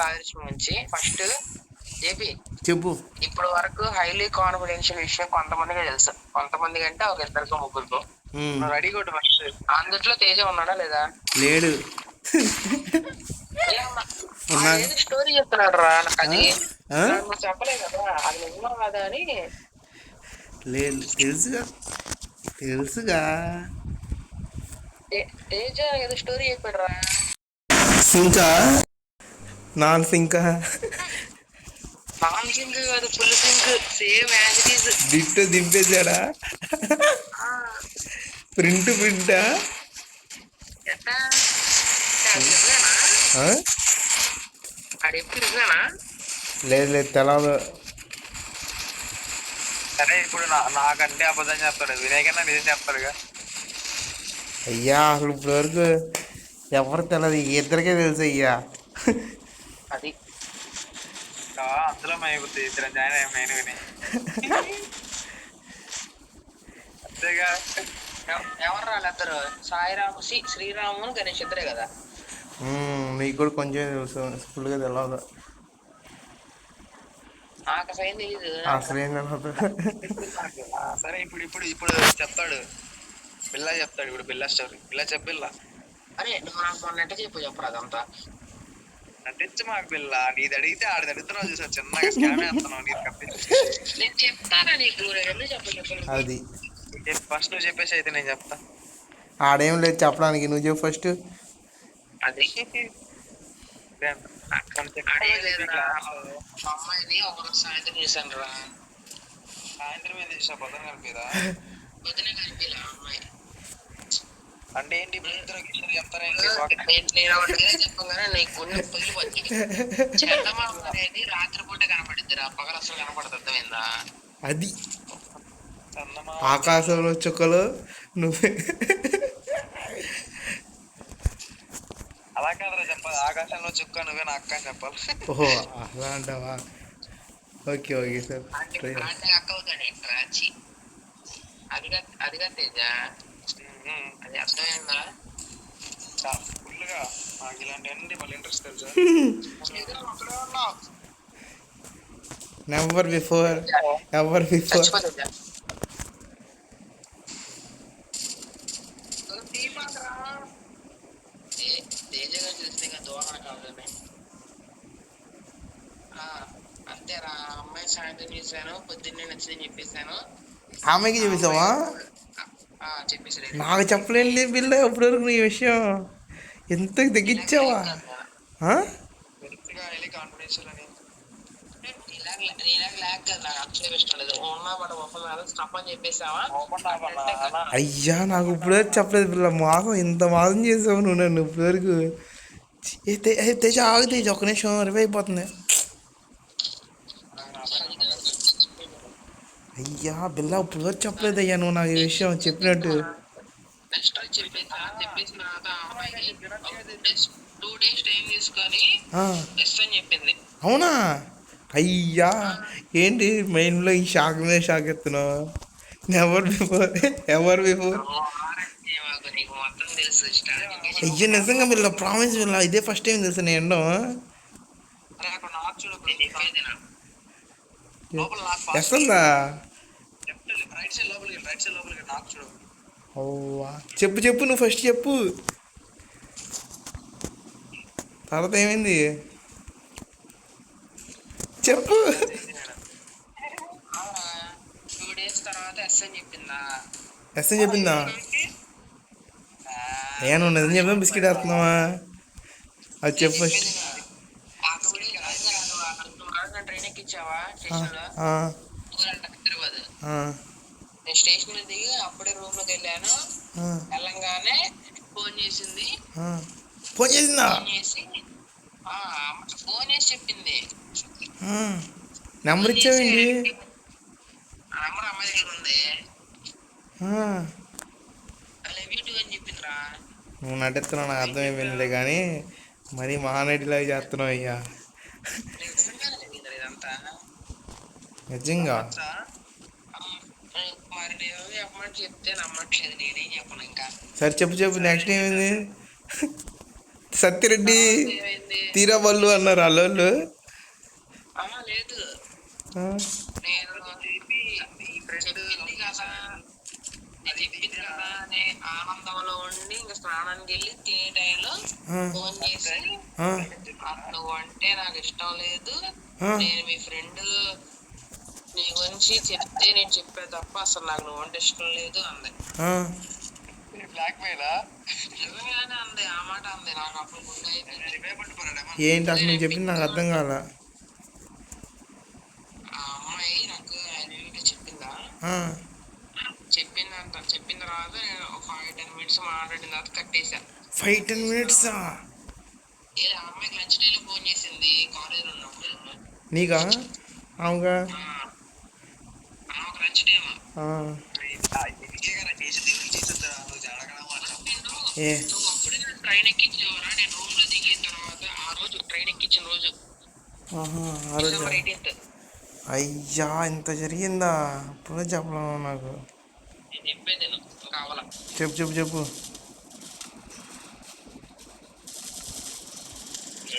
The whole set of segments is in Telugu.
కావాల్సిన నుంచి ఫస్ట్ ఏపీ చెప్పు. ఇప్పటి వరకు హైలీ కాన్ఫిడెన్షియల్ విషయం కొంతమందిగా తెలుసు, కొంతమంది కంటే ఒక ఇద్దరికో ముగ్గురుకో. రెడీ కొట్టు ఫస్ట్. అందుట్లో తేజ ఉన్నాడా లేదా? లేడు. స్టోరీ చెప్తున్నాడు రా, అది నువ్వు చెప్పలేదు కదా, అది నిజమా కదా అని. లేదు, తెలుసుగా తెలుసుగా. తేజ ఏదో స్టోరీ చెప్పాడు రా. సింకా నాన్ సింకా నాన్ సింక్ కాదు, full sync, same as it is. Ditto దింపేశాడా? ప్రింటా? లేదు లేదు, తెలవదు. సరే ఇప్పుడు నాకంటే అబద్ధం చెప్తాడు, వినయ్ కన్నా నిజం చెప్తాడుగా. అయ్యా అసలు ఇప్పుడు వరకు ఎవరు తెలియదు, ఇద్దరికే తెలుసు అయ్యా. అది అందులో మైపోతుంది, ఇద్దరు జాయిన్ అయ్యి నేను విని అంతేగా. ఎవరు రాళ్ళిద్దరు? సాయిరాము శ్రీరాము గణేష్ ఇద్దరే కదా. నీకు కూడా కొంచెం తెలుసు, ఫుల్గా తెలియదు. నాకు అసలు తెలీదు. సరే ఇప్పుడు ఇప్పుడు ఇప్పుడు చెప్తాడు, బిల్లా చెప్తాడు. ఇప్పుడు బిల్లా స్టోరీ, బిల్లా చెప్పిల్లా. అరే నువ్వు నాకు మొన్న ఎట్ట చెప్పు అదంతా నటించి మాకు బిల్ల. నీది అడిగితే ఆడిది అడుగుతున్నావు చూసా, చిన్నగా స్కామ్ వేస్తున్నావు. నేను చెప్తానా నీకు, అది ఫస్ట్ నువ్వు చెప్పేసి అయితే నేను చెప్తా. ఆడేం లేదు చెప్పడానికి, నువ్వు చెప్పు ఫస్ట్. అది అమ్మాయిని ఒకరోజు సాయంత్రం చేశాను రా. సాయంత్రం ఏం చేసా? పొద్దున కలిపిదా? పొద్దున కలిపిలా అమ్మాయి అంటే ఏంటి? చెప్పగానే నీకు గుండె పగిలిపోతుంది. చందమామ అనేది రాత్రిపూట కనపడింది రా, పగలు అసలు కనపడదు. అర్థమైందా? అది ఆకాశంలో చుక్కలు నువ్వే. అలా కాదురా చెప్పాలి, ఆకాశంలో చుక్క నువ్వే నా అక్క అని చెప్పాలి. ఓహో అలా అంటావా? Okay okay sir. అక్క అవుతాడు రాచి, అదిగా తేజ, అది అర్థమైందా? ఫుల్గా నాకు ఇలాంటి మళ్ళీ ఇంట్రెస్ట్ తెలుసా. నెవర్ బిఫోర్ అంతేరా. అమ్మాయి సాయంత్రం చేశాను, పొద్దున్నే నచ్చిందని చెప్పేశాను. ఆమెకి చూపిస్తావా? చెప్పేసి నాకు చెప్పలేండి బిల్ల ఎప్పటి వరకు నీ విషయం. ఎంత తగ్గించావా? అయ్యా నాకు ఇప్పుడు చెప్పలేదు పిల్ల, మాసం ఇంత మాసం చేసావు నువ్వు నన్ను ఇప్పుడు వరకు. తేజ ఆగు తేజ, ఒక్క నిమిషం రివైవ్ అయిపోతుంది. అయ్యా బిల్ల ఇప్పుడు వరకు చెప్పలేదు అయ్యా నువ్వు నాకు ఈ విషయం చెప్పినట్టు. అవునా? అయ్యా ఏంటి మైండ్లో ఈ షాక్ మీద షాక్ ఎత్తున్నావు? ఎవర్ బిఫోర్ అయ్యా నిజంగా వీళ్ళ ప్రామిస్ వీళ్ళ ఇదే ఫస్ట్ టైం తెలుసు నేను ఎండో. ఎస్తుందా? చెప్పు చెప్పు, నువ్వు ఫస్ట్ చెప్పు, తర్వాత ఏమైంది చెప్పు. ఎస్ అని చెప్పిందా? ఏ నువ్వు నిజం చెప్తా బిస్కెట్ వేస్తున్నావా? అది చెప్పు ఫస్ట్. స్టేషన్ లో దిగి అప్పుడే రూమ్ లోకి వెళ్ళాను. వెళ్ళంగానే ఫోన్ చేసింది. ఫోన్ చేసిందా? ఫోన్ చేసి చెప్పింది. నెంబర్ ఇచ్చావేంటి? నెంబర్ అమ్మాయి దగ్గర ఉంది. నువ్వు నటిస్తున్నావు, నాకు అర్థమైపోయిందిలే కానీ మరీ మహానటిలాగా చేస్తున్నావు అయ్యా. నిజంగా చెప్తే నమ్మట్లేదు, నేనేం చెప్పను ఇంకా. సరే చెప్పు చెప్పు, నెక్స్ట్ ఏమైంది? సత్యరెడ్డి ఏమైంది? తీరబళ్ళు అన్నారు అల్లోళ్ళు. లేదు, ఆ, నేను ఈ ఫ్రెండ్ చెప్పింది కదా, నేను చెప్పింది కదా, నేను ఆనందంలో ఉండి ఇంకా స్నానానికి వెళ్ళి తినే టైంలో ఆ, ఫోన్ చేసి, ఆ, నువ్వు అంటే నాకు ఇష్టం లేదు, ఆ, నేను మీ ఫ్రెండ్ నీ గురించి చెప్తే నేను చెప్పే తప్ప అసలు నాకు నువ్వు అంటే ఇష్టం లేదు అంది. ఆ. బ్లాక్ మెయిలా నిజంగానే అంది, ఆ మాట అంది. నాకు అప్పుడు గుండె అయిపోయింది. ఏంటి అసలు నువ్వు చెప్పింది నాకు అర్థం కాల. ఆ అమ్మాయి నాకు ఐడెంటిటీ చెప్పిందా, ఆ, చెప్పిందంట. చెప్పిన తర్వాత నేను 5-10 మినిట్స్ మాట్లాడిన తర్వాత కట్టేసా. 5-10 minutes ఆ అమ్మాయికి లంచ్ టైంలో ఫోన్ చేసింది కాలేజీలో ఉన్నప్పుడు. నీకా అవుగా. ఆ, ఆమెకు లంచ్ టైం. ఆ, ఏ నువ్వు అప్పుడే ట్రైన్ ఎక్కించేవరా, నేను రూమ్ లో దిగిన తర్వాత ఆ రోజు ట్రైన్ ఎక్కించిన రోజు ఆహా, ఆ రోజా? December 18th. అయ్యా ఇంత జరిగిందా? అప్పుడే చెప్పలేము నాకు. నేను చెప్పేది కావాలా? చెప్పు చెప్పు చెప్పు.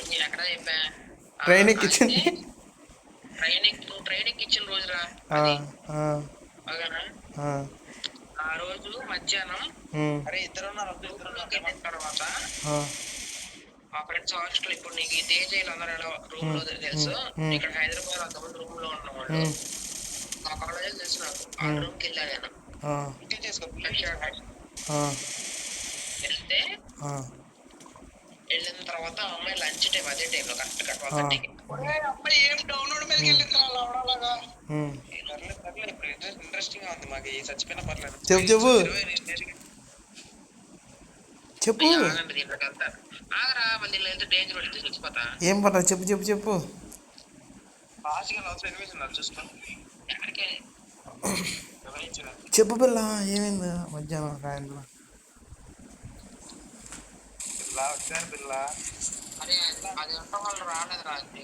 నేను ఎక్కడ చెప్పా? ట్రైన్ అయితే ఎక్కించింది. నువ్వు ట్రైన్ ఎక్కించిన రోజురా ఆ, అది. ఆ, ఓకేనా? ఆ, ఆ రోజు మధ్యాహ్నం ఉమ్, ఇద్దరు వెళ్ళిన తర్వాత ఆ, మా ఫ్రెండ్స్ హాస్టల్, ఇప్పుడు నీకు ఈ తేజీలు అందరూ రూమ్ ఉమ్, లో తెలుసు. ఉమ్, ఉమ్, ఇక్కడ హైదరాబాద్ అంతమంది రూమ్ లో ఉన్న వాళ్ళు ఉమ్, ఆ కాలేజ్ తెలుసు నాకు. ఆ ఉమ్, రూమ్ కి వెళ్ళా నేను. ఆ, ఆ, వెళ్తే ఆ, వెళ్ళిన తర్వాత ఆ అమ్మాయి లంచ్ టైం అదే టైంలో కరెక్ట్ గా ఆ, 12:30కి. అమ్మాయి ఏం డౌన్లోడ్ మీదకి వెళ్ళింది అలాగా. ఉమ్. ఇంట్రెస్టింగ్ గా ఉంది. మాకు ఈ చచ్చిపోయినా పర్లేదు. చెప్పు చెప్పు చెప్పు. ఆగండి, దీంట్లోకి వెళ్తా. ఆగరా, మళ్ళీ దీనిలో వెళ్తే డేంజర్ పడుతుంది, చచ్చిపోతా. ఏం పర్లేదు చెప్పు చెప్పు చెప్పు. చూసుకో ఎక్కడికి చెప్పు పిల్ల ఏమైంది మధ్యాహ్నం సాయంత్రం? పిల్ల. అరే అది ఉండటం వల్ల రాలేదు రాత్రి.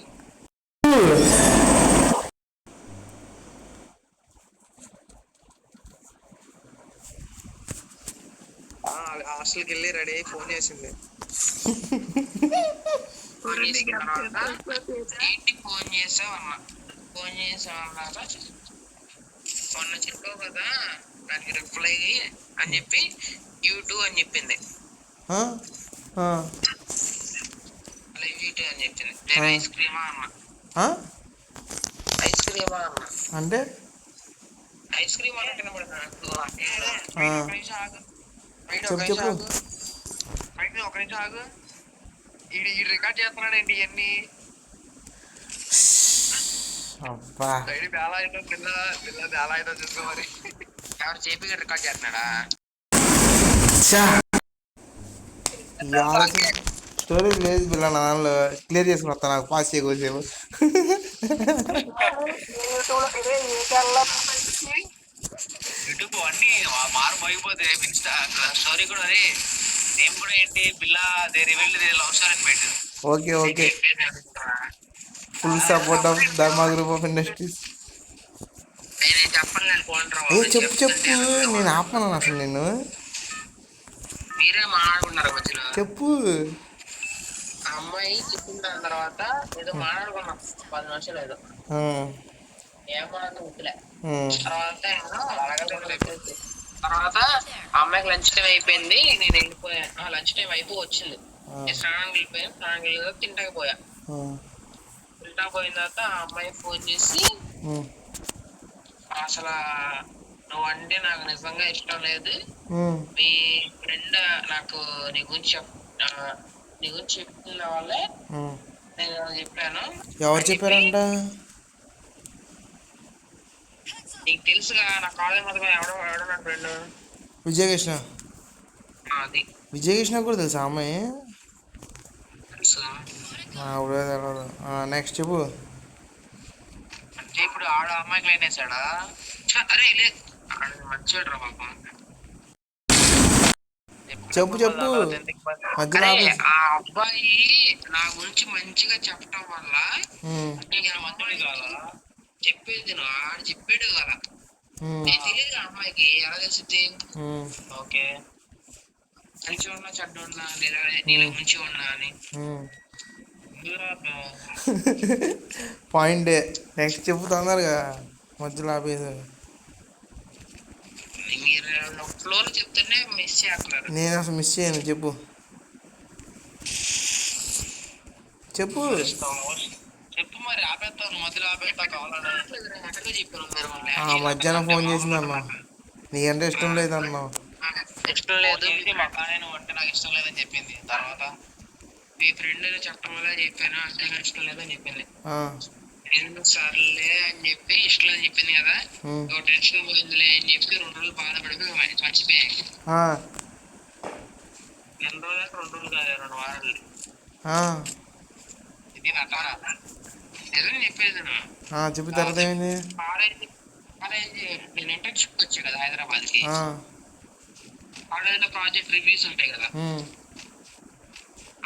హాస్టల్కి వెళ్ళి రెడీ అయ్యి ఫోన్ చేసింది. ఫోన్ చేసిన తర్వాత ఏంటి ఫోన్ చేసావు అన్న. ఫోన్ చేసావు అన్నాక మొన్న చెప్పావు కదా దానికి రిప్లై అని చెప్పి యూట్యూబ్ అని చెప్పింది. ఆ, ఆ, లైవ్ యూట్యూబ్ అని చెప్పింది. నేను ఐస్ క్రీమా అన్న. ఆ? ఐస్ క్రీమా అన్న. అంటే ఐస్ క్రీమ్ అంటే కనబడుతుంది నాకు. ఆ, ఒక నిమిషం ఆగు. చెప్పు చెప్పు. ఒక నిమిషం ఆగు. ఈ రికార్డ్ చేస్తున్నాడండి ఇవన్నీ. అబ్బా బేలా అయితే పిల్ల బేలా అయితే చూసుకో మరి. ఎవరు చేపి రికార్డ్ చేస్తున్నాడా? ఈ ఆలోచన స్టోరీ లేదు పిల్ల నా దానిలో క్లియర్ చేసుకుని వస్తా. నాకు పాస్ చేయకూడదు. యూట్యూబ్ అన్ని మారిపోయిపోతే ఇన్స్టా స్టోరీ కూడా అదే నేమ్ కూడా ఏంటి బిల్లా they revealed they love story అని పెట్టు. Okay okay. Full support of Dharma group of industries. నేను చెప్పను, నేను పోండ్రా ఏ చెప్పు చెప్పు. నేను ఆపను అసలు నేను. మీరే మాట్లాడుకున్నారు మధ్యలో. చెప్పు. ఆ అమ్మాయి చెప్పిన దాని తర్వాత ఏదో మాట్లాడుకున్నాం 10 నిమిషాలు ఏదో. ఆ, ఏం మాట్లాడుతూ గుర్తులే. ఉమ్, తర్వాత ఆ అమ్మాయికి లంచ్ టైం అయిపోయింది, నేను వెళ్ళిపోయాను. లంచ్ టైం వచ్చింది. ఆ, నేను స్నానానికి వెళ్ళిపోయాను. స్నానానికి వెళ్ళిన తర్వాత తింటాకి పోయా. ఆ, తింటాకి పోయిన తర్వాత ఆ అమ్మాయి ఫోన్ చేసి, ఉమ్, అసలు నువ్వంటే నాకు నిజంగా ఇష్టం లేదు, ఉమ్, మీ ఫ్రెండ్ నాకు నీ గురించి చెప్తున్న వాళ్ళే ఉమ్. నేను చెప్పాను ఎవరు అని చెప్పి. చెప్పారంట? నీకు తెలుసుగా నా కాలేజ్ మొత్తం ఎవడో నా ఫ్రెండ్. విజయకృష్ణ. అది విజయకృష్ణ కూడా తెలుసా ఆ అమ్మాయి? తెలుసు. అప్పుడే తెలియదు. నెక్స్ట్ చెప్పు. అంటే ఇప్పుడు ఆడ అమ్మాయికి లైన్ వేసాడా? అరే లేదు, ఆడ మంచివాడు రా పాపం. చెప్పు చెప్పు. మధ్యలో అరే ఆపేసి. ఆ అబ్బాయి నా గురించి మంచిగా చెప్పడం వల్ల ఉమ్, మంచిది కాదా చెప్పేది. ఆడు చెప్పాడు కదా, ఉమ్, నేను తెలియదు ఆ అమ్మాయికి ఎలా తెలిసింది. ఉమ్, ఓకే మంచిగా ఉన్నా చెడ్డ ఉన్నా నీలో మంచిగా ఉన్నా అని పాయింట్ నెక్స్ట్ చెప్పు తొందరగా మధ్యలో ఆపేసాను. మీరు ఫ్లోలో చెప్తూనే మిస్ చేస్తున్నారు. నేను అసలు మిస్ చేయను, చెప్పు చెప్పు. చెప్పు మరి ఆపేస్తాను, మధ్యలో ఆపేస్తా కావాలని ఎక్కడికో చెప్పాను మీరు. మధ్యాహ్నం ఫోన్ చేసింది అన్నావు, నీకంటే ఇష్టం లేదన్నావు. ఇష్టం లేదు మా కానీ నువ్వు అంటే నాకు ఇష్టం లేదని చెప్పింది. తర్వాత మీ ఫ్రెండ్ చెప్పడం వల్ల చెప్పాను అంటే నాకు ఇష్టం లేదని చెప్పింది. నేను సర్లే అని చెప్పి ఇష్టం లేదని చెప్పింది కదా, ఒక టెన్షన్ పోయిందిలే అని చెప్పి 2 రోజులు బాధపడిపోయి మర్చిపోయాయి. 2 రోజులు 2 రోజులు కాదు 2 వారాలు. ఇది నా నిజం చెప్పేది. చెప్పి తర్వాత ఏమైంది? కాలేజ్ నేను ఇంటర్న్షిప్ వచ్చా కదా హైదరాబాద్ కి. కాలేజ్ లో ప్రాజెక్ట్ రివ్యూస్ ఉంటాయి కదా,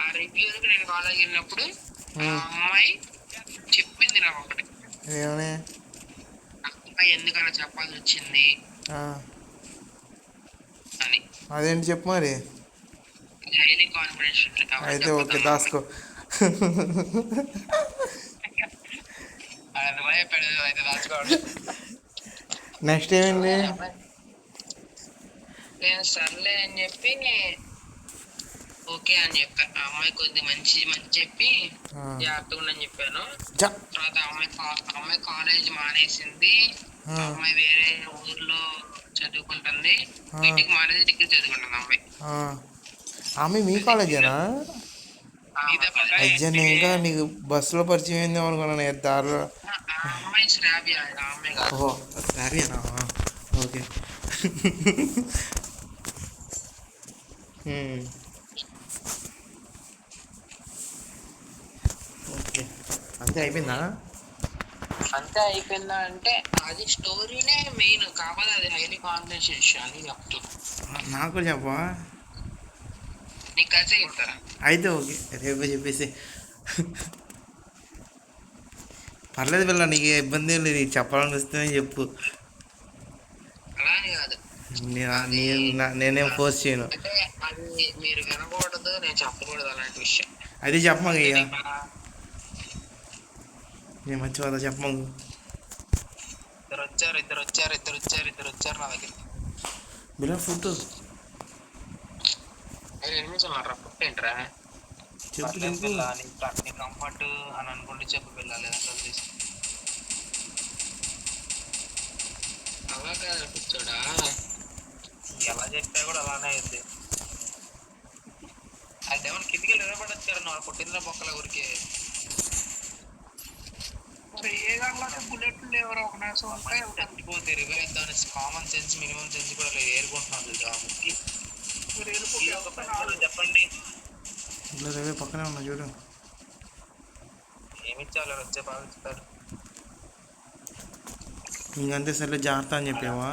ఆ రివ్యూకి నేను కాలేజ్ వెళ్ళినప్పుడు ఆ అమ్మాయి చెప్పింది నాకు ఒకటి. అమ్మాయి ఎందుకలా చెప్పాల్సి వచ్చింది అని. అదేంటి చెప్పు మరి. హైలీ కాన్ఫిడెన్షియల్ అయితే ఓకే, దాసుకో. అయితే దాచుకోండి. నెక్స్ట్ ఏమైంది? నేను సర్లే అని చెప్పి ఓకే అని చెప్పాను. ఆ అమ్మాయి కొద్దిగా మంచి చెప్పి జాగ్రత్తగా ఉండని చెప్పాను. తర్వాత అమ్మాయి కాలేజ్ మానేసింది. అమ్మాయి వేరే ఊర్లో చదువుకుంటుంది. ఇంటికి మానేసి డిగ్రీ చదువుకుంటుంది అమ్మాయి. ఆమె మీ కాలేజేనా? అయ్యా, నేను ఇంకా నీకు బస్సులో పరిచయం అయింది అనుకున్నాను దారిలో. అమ్మాయి శ్రావ్య, అమ్మాయి కాదు. ఓహో శ్రావ్యనా? ఓకే. ఓకే, అంతే అయిపోయిందా? అంతే అయిపోయిందా అంటే అది స్టోరీనే మెయిన్, కాకపోతే అది హైలీ కాన్ఫిడెన్షియల్ అని చెప్తున్నా. నాకు చెప్పా, నీకు కలిసే చెప్తారా? అయితే ఓకే, రేపే చెప్పేసి. పర్లేదు పిల్ల, నీకు ఇబ్బంది ఏం లేదు, నీకు చెప్పాలని వస్తే చెప్పు. అలా అని కాదు, నేనేం ఫోర్స్ చేయను. అంటే అది మీరు వినకూడదు, నేను చెప్పకూడదు అలాంటి విషయం. అది చెప్పమాక అయ్యా, నేను మర్చిపోతా, చెప్పమాకు. ఇద్దరు వచ్చారు నా దగ్గర. బిలా ఫుడ్ 2 నిమిషాలు రా. ఫుడ్ ఏంట్రా? చెప్పు నీ కంఫర్ట్ అని అనుకుంటే చెప్పు పిల్ల, లేదంటే అలా కాదు కూర్చోడా. ఎలా చెప్పా కూడా అలానే అయింది. అది ఏమన్నా కిందికి నిలబడచ్చు కదా, నువ్వు పుట్టిందిరా బొక్కల ఊరికి. బుల్లెట్లు లేవరా, ఒక నిమిషం చచ్చిపోతే రివేద్దామని కామన్ సెన్స్ మినిమం సెన్స్ కూడా లేదు. ఏరుకుంటున్నాను చెప్పండి. రేవే పక్కనే ఉన్నా చూడు. ఏమిచ్చాలో వచ్చే బాగా ఇస్తారు. ఇంకంతే సరే జాగ్రత్త అని చెప్పావా?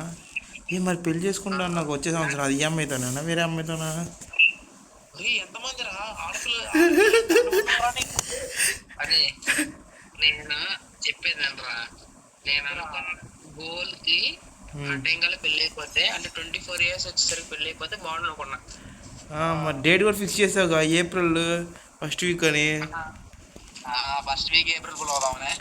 మరి పెళ్లి చేసుకుంటా నాకు వచ్చే సంవత్సరం, అది ఈ అమ్మాయితోనా వేరే అమ్మాయితోనా? ఎంతమంది రా ఆడపిల్ల అని నేను చెప్పేదనరా. నేను అనుకున్న గోల్ కి ఆ టైం కల్లా పెళ్లి అయిపోతే, అంటే 24 years వచ్చేసరికి పెళ్లి అయిపోతే బాగుండు అనుకున్నా. మరి డేట్ కూడా ఫిక్స్ చేసావుగా, ఏప్రిల్ 1st వీక్ అని. First week April పోదామనే.